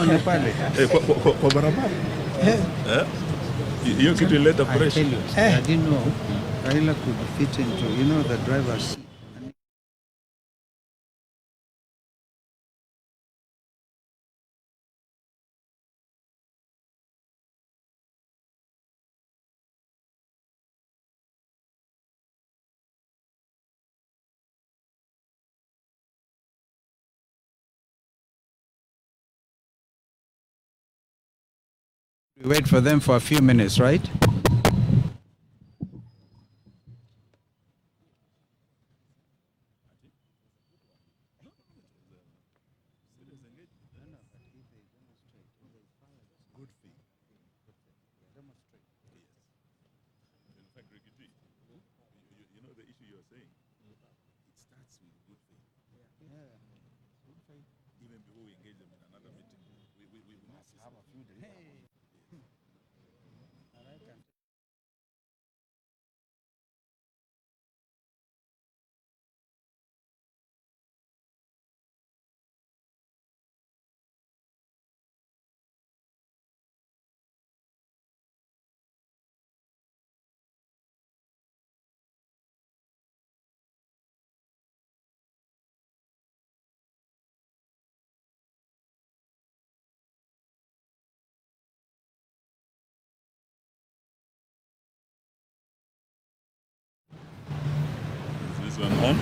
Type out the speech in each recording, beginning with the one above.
tuone pale. Kwa barabara. Hiyo kitu ileta pressure. I didn't know Raila could fit into, the driver's. We wait for them for a few minutes, right? On.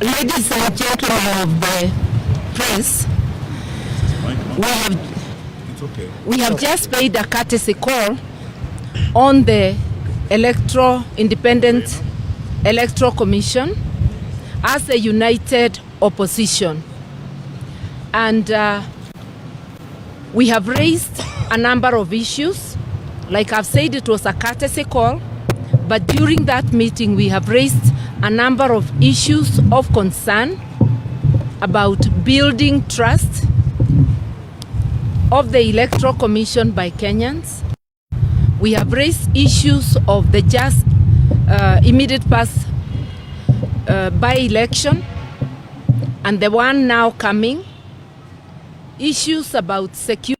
Ladies and gentlemen of the press, we have just made a courtesy call on the Independent Electoral Commission as a united opposition, and we have raised a number of issues. Like I've said, it was a courtesy call, but during that meeting we have raised a number of issues of concern about building trust of the Electoral Commission by Kenyans. We have raised issues of the just immediate past by-election and the one now coming, issues about security,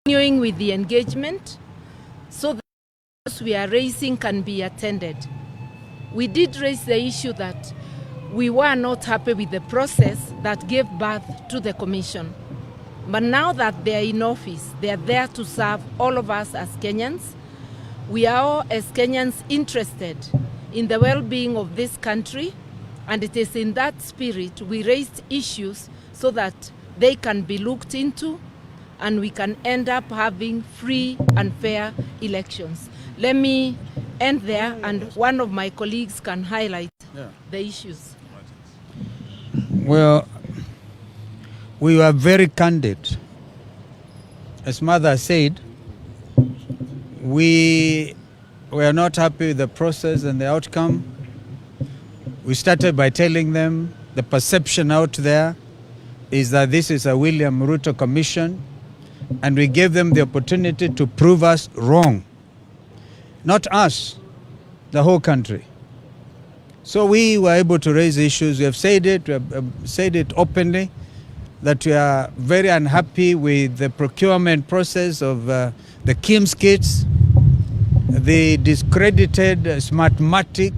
continuing with the engagement so that what we are raising can be attended. We did raise the issue that we were not happy with the process that gave birth to the commission. But now that they are in office, they are there to serve all of us as Kenyans. We are all as Kenyans interested in the well-being of this country, and it is in that spirit we raised issues so that they can be looked into and we can end up having free and fair elections. Let me end there, and one of my colleagues can highlight the issues. Well, we were very candid. As Mother said, we were not happy with the process and the outcome. We started by telling them the perception out there is that this is a William Ruto commission, and we gave them the opportunity to prove us wrong. Not us, the whole country. So we were able to raise issues. We have said it openly, that we are very unhappy with the procurement process of the KIMS kits, the discredited Smartmatic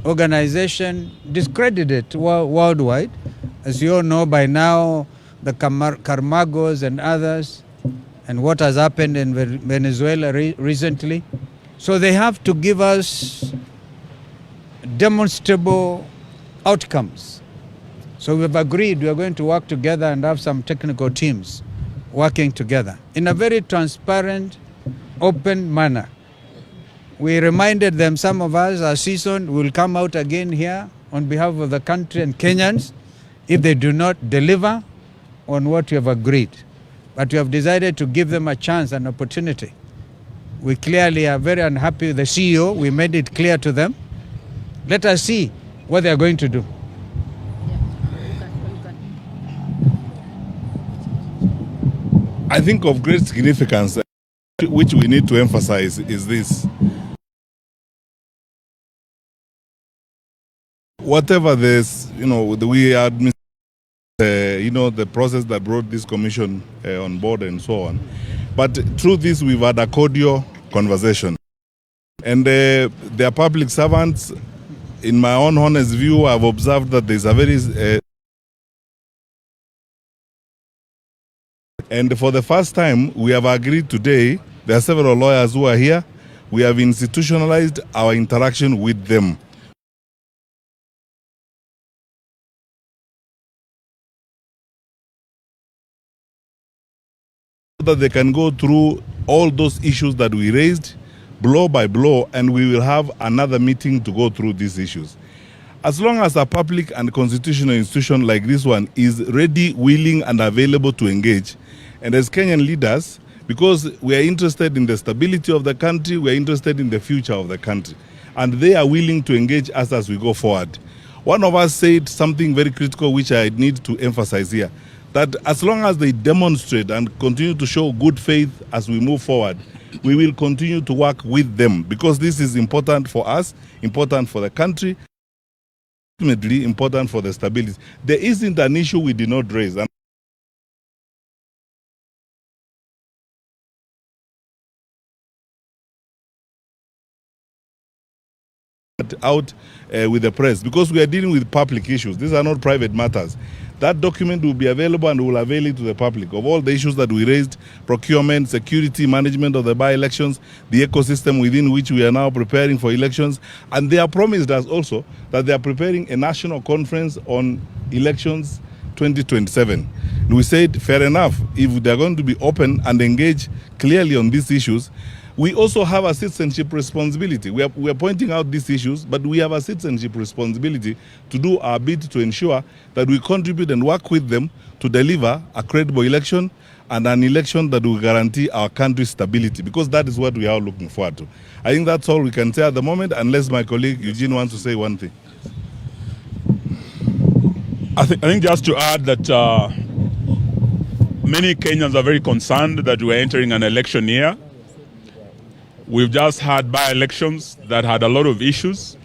organization, discredited worldwide. As you all know by now, the Carmagos and others, and what has happened in Venezuela recently. So they have to give us demonstrable outcomes. So we've agreed we are going to work together and have some technical teams working together in a very transparent, open manner. We reminded them, some of us are seasoned, will come out again here on behalf of the country and Kenyans if they do not deliver on what we have agreed. But we have decided to give them a chance, an opportunity. We clearly are very unhappy with the CEO. We made it clear to them. Let us see what they are going to do. I think of great significance, which we need to emphasize, is this. Whatever this, we admit, the process that brought this commission on board and so on. But through this, we've had a cordial conversation. And they are public servants. In my own honest view, I've observed that there's a very... and for the first time, we have agreed today, there are several lawyers who are here, we have institutionalized our interaction with them. So that they can go through all those issues that we raised, blow by blow, and we will have another meeting to go through these issues. As long as a public and constitutional institution like this one is ready, willing, and available to engage, and as Kenyan leaders, because we are interested in the stability of the country, we are interested in the future of the country, and they are willing to engage us as we go forward. One of us said something very critical, which I need to emphasize here, that as long as they demonstrate and continue to show good faith as we move forward, we will continue to work with them, because this is important for us, important for the country, ultimately important for the stability. There isn't an issue we did not raise. Out with the press, because we are dealing with public issues. These are not private matters. That document will be available and will avail it to the public of all the issues that we raised: procurement, security, management of the by-elections, the ecosystem within which we are now preparing for elections. And they have promised us also that they are preparing a national conference on elections 2027. And we said, fair enough, if they are going to be open and engage clearly on these issues, we also have a citizenship responsibility. We are pointing out these issues, but we have a citizenship responsibility to do our bit to ensure that we contribute and work with them to deliver a credible election, and an election that will guarantee our country's stability, because that is what we are looking forward to. I think that's all we can say at the moment, unless my colleague Eugene wants to say one thing. I think just to add that many Kenyans are very concerned that we're entering an election year. We've just had by-elections that had a lot of issues.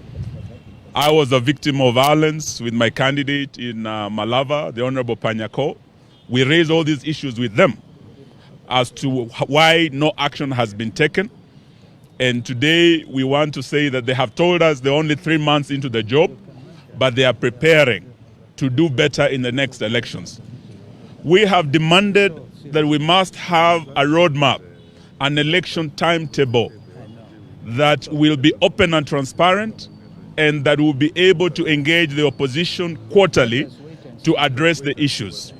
I was a victim of violence with my candidate in Malava, the Honorable Panyako. We raised all these issues with them as to why no action has been taken. And today we want to say that they have told us they're only 3 months into the job, but they are preparing to do better in the next elections. We have demanded that we must have a roadmap, an election timetable that will be open and transparent, and that will be able to engage the opposition quarterly to address the issues.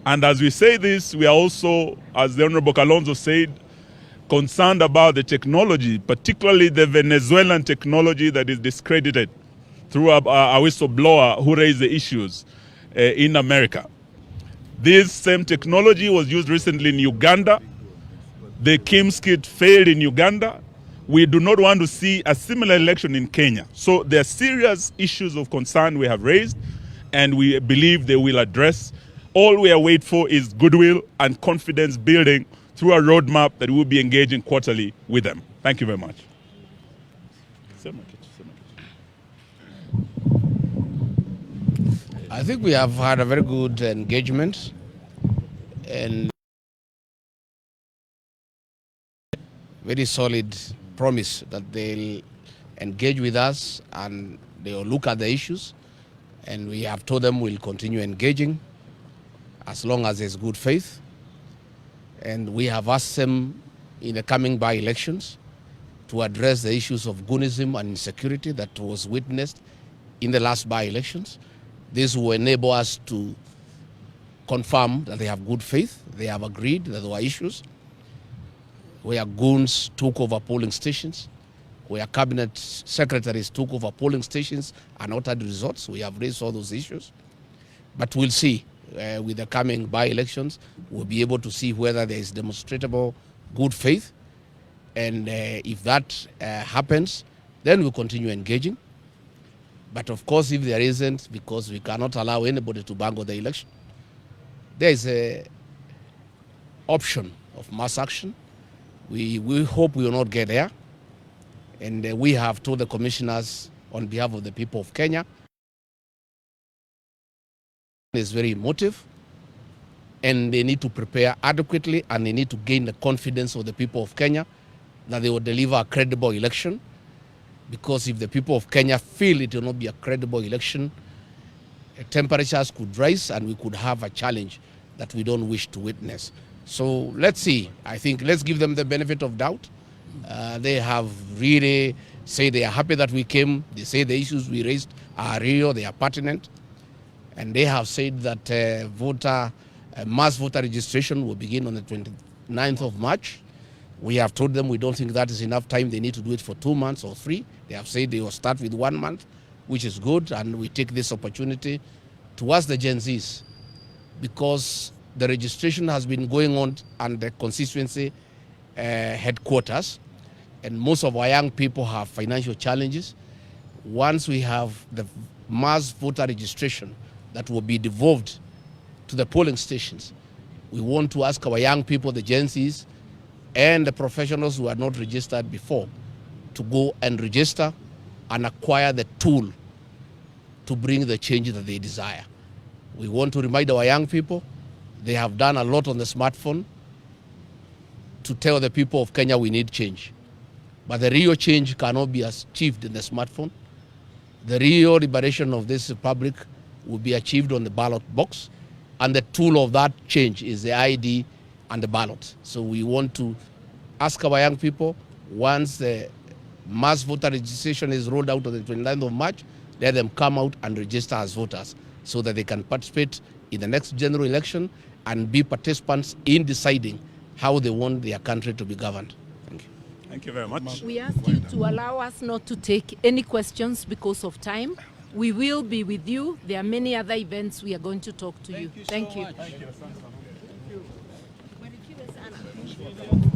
And as we say this, we are also, as the Honorable Kalonzo said, concerned about the technology, particularly the Venezuelan technology that is discredited through a whistleblower who raised the issues in America. This same technology was used recently in Uganda. The Kim's kit failed in Uganda. We do not want to see a similar election in Kenya. So there are serious issues of concern we have raised, and we believe they will address. All we are waiting for is goodwill and confidence building through a roadmap that we will be engaging quarterly with them. Thank you very much. I think we have had a very good engagement, and very solid promise that they'll engage with us and they'll look at the issues, and we have told them we'll continue engaging as long as there's good faith. And we have asked them in the coming by-elections to address the issues of goonism and insecurity that was witnessed in the last by-elections. This will enable us to confirm that they have good faith. They have agreed that there were issues where goons took over polling stations, where cabinet secretaries took over polling stations and altered results. We have raised all those issues. But we'll see. With the coming by-elections, we'll be able to see whether there is demonstrable good faith. And if that happens, then we'll continue engaging. But of course, if there isn't, because we cannot allow anybody to bungle the election, there is option of mass action. We hope we will not get there. And we have told the commissioners on behalf of the people of Kenya, it's very emotive, and they need to prepare adequately, and they need to gain the confidence of the people of Kenya that they will deliver a credible election. Because if the people of Kenya feel it will not be a credible election, temperatures could rise and we could have a challenge that we don't wish to witness. So let's see. I think let's give them the benefit of doubt. They have really said they are happy that we came. They say the issues we raised are real, they are pertinent. And they have said that mass voter registration will begin on the 29th of March. We have told them we don't think that is enough time. They need to do it for 2 months or 3. They have said they will start with 1 month, which is good. And we take this opportunity to ask the Gen Zs, because the registration has been going on at the constituency headquarters, and most of our young people have financial challenges. Once we have the mass voter registration that will be devolved to the polling stations, we want to ask our young people, the Gen Zs, and the professionals who are not registered before, to go and register and acquire the tool to bring the change that they desire. We want to remind our young people, they have done a lot on the smartphone to tell the people of Kenya we need change. But the real change cannot be achieved in the smartphone. The real liberation of this republic will be achieved on the ballot box. And the tool of that change is the ID and the ballot. So we want to ask our young people, once the mass voter registration is rolled out on the 29th of March, let them come out and register as voters so that they can participate in the next general election and be participants in deciding how they want their country to be governed. Thank you. Thank you very much. We ask you to allow us not to take any questions because of time. We will be with you. There are many other events we are going to talk to you. Thank you. Thank you.